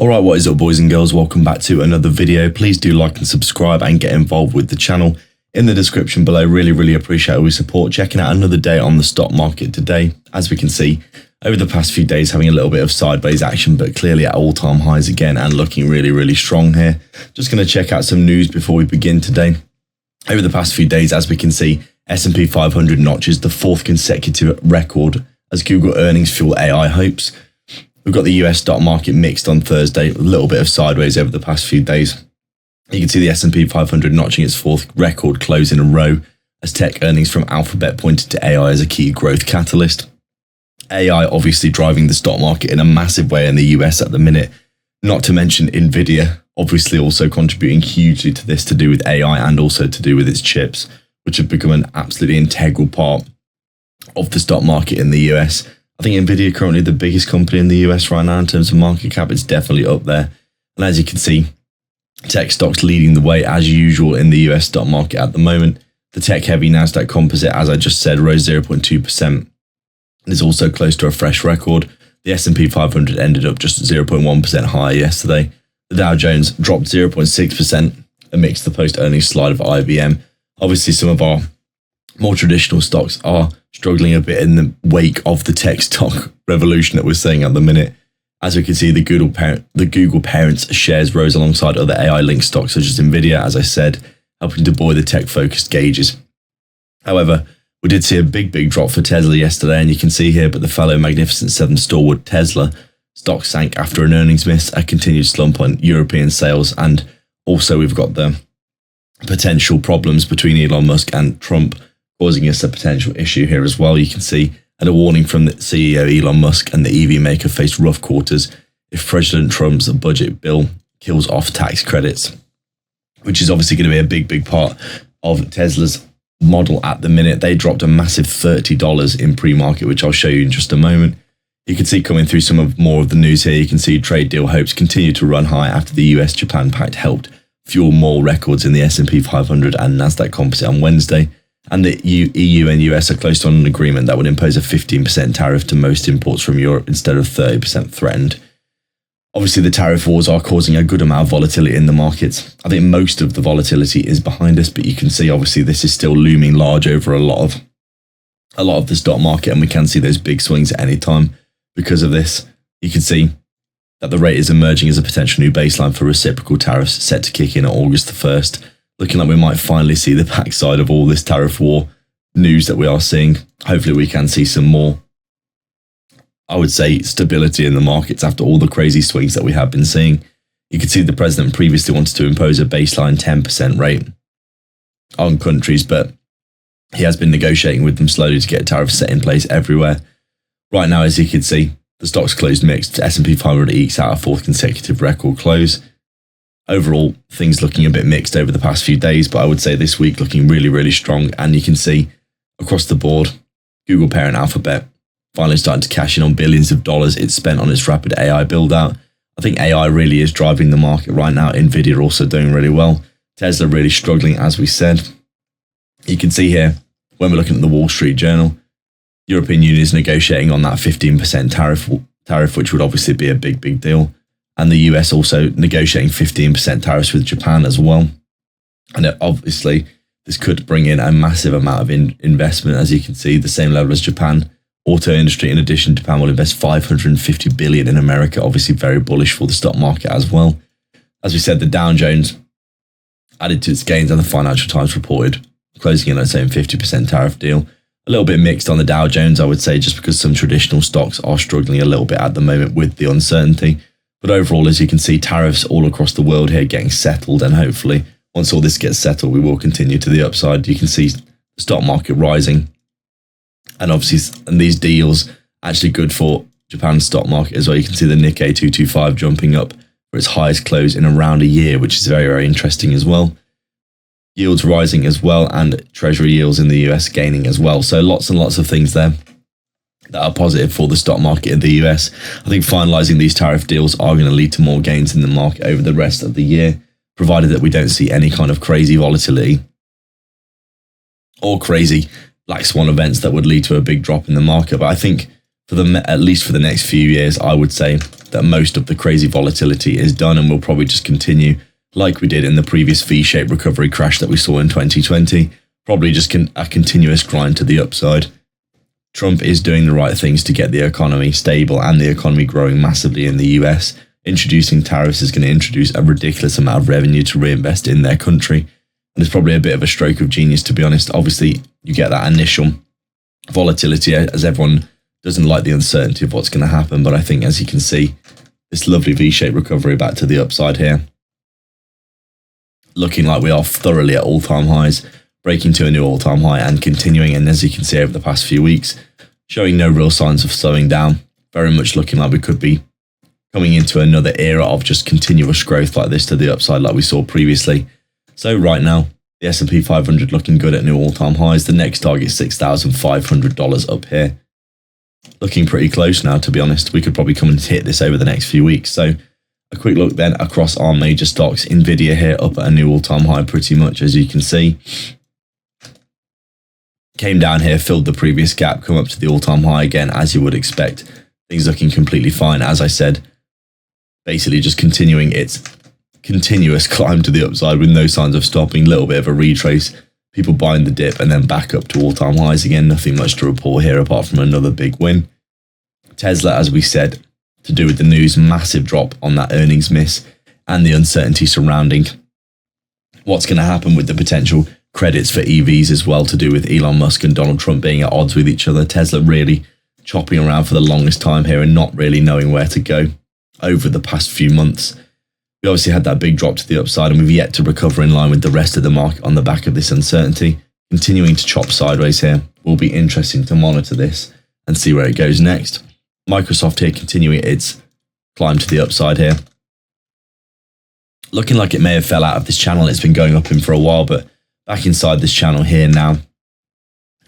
Alright, what is up boys and girls, welcome back to another video. Please do like and subscribe and get involved with the channel. In the description below, really appreciate all your support. Checking out another day on the stock market today. As we can see, over the past few days having a little bit of sideways action, but clearly at all-time highs again and looking really strong here. Just going to check out some news before we begin today. Over the past few days, as we can see, S&P 500 notches the fourth consecutive record as Google earnings fuel AI hopes. We've got the US stock market mixed on Thursday, a little bit of sideways over the past few days. You can see the S&P 500 notching its fourth record close in a row as tech earnings from Alphabet pointed to AI as a key growth catalyst. AI obviously driving the stock market in a massive way in the US at the minute, not to mention Nvidia obviously also contributing hugely to this, to do with AI and also to do with its chips, which have become an absolutely integral part of the stock market in the US. I think Nvidia currently the biggest company in the US right now in terms of market cap. It's definitely up there. And as you can see, tech stocks leading the way as usual in the US stock market at the moment. The tech-heavy Nasdaq Composite, as I just said, rose 0.2% and is also close to a fresh record. The S&P 500 ended up just 0.1% higher yesterday. The Dow Jones dropped 0.6% amidst the post-earnings slide of IBM. Obviously, some of our more traditional stocks are struggling a bit in the wake of the tech stock revolution that we're seeing at the minute. As we can see, the Google parents shares rose alongside other AI-linked stocks such as Nvidia, as I said, helping to buoy the tech-focused gauges. However, we did see a big drop for Tesla yesterday, and you can see here, but the fellow Magnificent Seven stalwart Tesla stock sank after an earnings miss, a continued slump on European sales, and also we've got the potential problems between Elon Musk and Trump causing us a potential issue here as well. You can see, and a warning from the CEO Elon Musk and the EV maker face rough quarters if President Trump's budget bill kills off tax credits, which is obviously going to be a big part of Tesla's model at the minute. They dropped a massive $30 in pre-market, which I'll show you in just a moment. You can see coming through more of the news here. You can see trade deal hopes continue to run high after the US-Japan pact helped fuel more records in the S&P 500 and Nasdaq Composite on Wednesday. And the EU and US are close to an agreement that would impose a 15% tariff to most imports from Europe instead of 30% threatened. Obviously, the tariff wars are causing a good amount of volatility in the markets. I think most of the volatility is behind us, but you can see obviously this is still looming large over a lot of the stock market, and we can see those big swings at any time. Because of this, you can see that the rate is emerging as a potential new baseline for reciprocal tariffs set to kick in on August the 1st. Looking like we might finally see the backside of all this tariff war news that we are seeing. Hopefully we can see some more, I would say, stability in the markets after all the crazy swings that we have been seeing. You can see the president previously wanted to impose a baseline 10% rate on countries, but he has been negotiating with them slowly to get tariffs set in place everywhere. Right now, as you can see, the stocks closed mixed. S&P 500 ekes out a fourth consecutive record close. Overall, things looking a bit mixed over the past few days, but I would say this week looking really strong. And you can see across the board, Google parent Alphabet finally starting to cash in on billions of dollars it's spent on its rapid AI build out. I think AI really is driving the market right now. Nvidia also doing really well. Tesla really struggling, as we said. You can see here, when we're looking at the Wall Street Journal, European Union is negotiating on that 15% tariff, which would obviously be a big deal. And the US also negotiating 15% tariffs with Japan as well. And obviously, this could bring in a massive amount of investment. As you can see, the same level as Japan. Auto industry, in addition, Japan will invest $550 billion in America. Obviously, very bullish for the stock market as well. As we said, the Dow Jones added to its gains, and the Financial Times reported closing in on its own 50% tariff deal. A little bit mixed on the Dow Jones, I would say, just because some traditional stocks are struggling a little bit at the moment with the uncertainty. But overall, as you can see, tariffs all across the world here getting settled, and hopefully once all this gets settled, we will continue to the upside. You can see the stock market rising, and obviously and these deals actually good for Japan's stock market as well. You can see the Nikkei 225 jumping up for its highest close in around a year, which is very interesting as well. Yields rising as well, and treasury yields in the US gaining as well. So lots and lots of things there that are positive for the stock market in the US. I think finalizing these tariff deals are going to lead to more gains in the market over the rest of the year, provided that we don't see any kind of crazy volatility or crazy black swan events that would lead to a big drop in the market. But I think for at least for the next few years, I would say that most of the crazy volatility is done and will probably just continue like we did in the previous V-shaped recovery crash that we saw in 2020. Probably just a continuous grind to the upside. Trump is doing the right things to get the economy stable and the economy growing massively in the US. Introducing tariffs is going to introduce a ridiculous amount of revenue to reinvest in their country. And it's probably a bit of a stroke of genius, to be honest. Obviously, you get that initial volatility as everyone doesn't like the uncertainty of what's going to happen. But I think, as you can see, this lovely V-shaped recovery back to the upside here. Looking like we are thoroughly at all-time highs, breaking to a new all-time high and continuing. And as you can see over the past few weeks, showing no real signs of slowing down. Very much looking like we could be coming into another era of just continuous growth like this to the upside like we saw previously. So right now, the S&P 500 looking good at new all-time highs. The next target is $6,500 up here. Looking pretty close now, to be honest. We could probably come and hit this over the next few weeks. So a quick look then across our major stocks. Nvidia here up at a new all-time high pretty much, as you can see. Came down here, filled the previous gap, come up to the all-time high again, as you would expect. Things looking completely fine, as I said. Basically just continuing its continuous climb to the upside with no signs of stopping. Little bit of a retrace. People buying the dip and then back up to all-time highs again. Nothing much to report here apart from another big win. Tesla, as we said, to do with the news, massive drop on that earnings miss and the uncertainty surrounding what's going to happen with the potential credits for EVs as well, to do with Elon Musk and Donald Trump being at odds with each other. Tesla really chopping around for the longest time here and not really knowing where to go over the past few months. We obviously had that big drop to the upside and we've yet to recover in line with the rest of the market on the back of this uncertainty. Continuing to chop sideways here. Will be interesting to monitor this and see where it goes next. Microsoft here continuing its climb to the upside here. Looking like it may have fell out of this channel. It's been going up in for a while, but back inside this channel here now.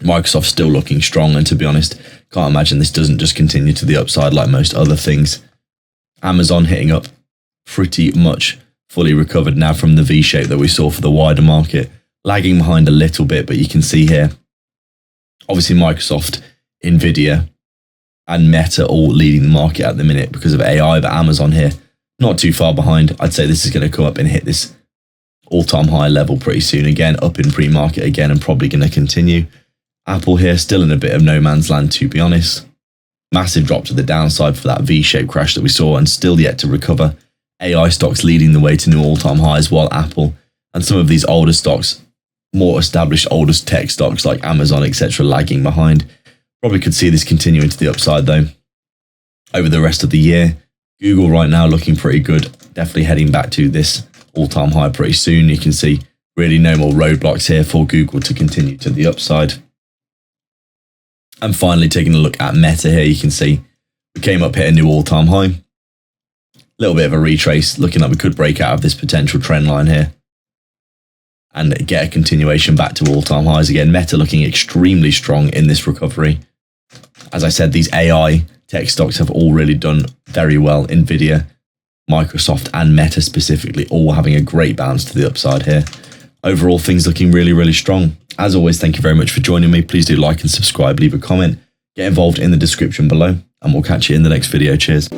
Microsoft still looking strong, and to be honest, can't imagine this doesn't just continue to the upside like most other things. Amazon hitting up pretty much fully recovered now from the V-shape that we saw for the wider market. Lagging behind a little bit, but you can see here, obviously Microsoft, Nvidia, and Meta all leading the market at the minute because of AI, but Amazon here not too far behind. I'd say this is going to come up and hit this all-time high level pretty soon again, up in pre-market again, and probably going to continue. Apple here still in a bit of no man's land, to be honest. Massive drop to the downside for that V-shaped crash that we saw and still yet to recover. AI stocks leading the way to new all-time highs, while Apple and some of these older stocks, more established older tech stocks like Amazon, etc., lagging behind. Probably could see this continuing to the upside though over the rest of the year. Google right now looking pretty good, definitely heading back to this all-time high pretty soon. You can see really no more roadblocks here for Google to continue to the upside. And finally, taking a look at Meta here, you can see we came up, hit a new all-time high. Little bit of a retrace, looking like we could break out of this potential trend line here and get a continuation back to all-time highs again. Meta looking extremely strong in this recovery. As I said, these AI tech stocks have all really done very well. Nvidia, Microsoft, and Meta specifically, all having a great bounce to the upside here. Overall, things looking really, really strong. As always, thank you very much for joining me. Please do like and subscribe, leave a comment, get involved in the description below, and we'll catch you in the next video. Cheers.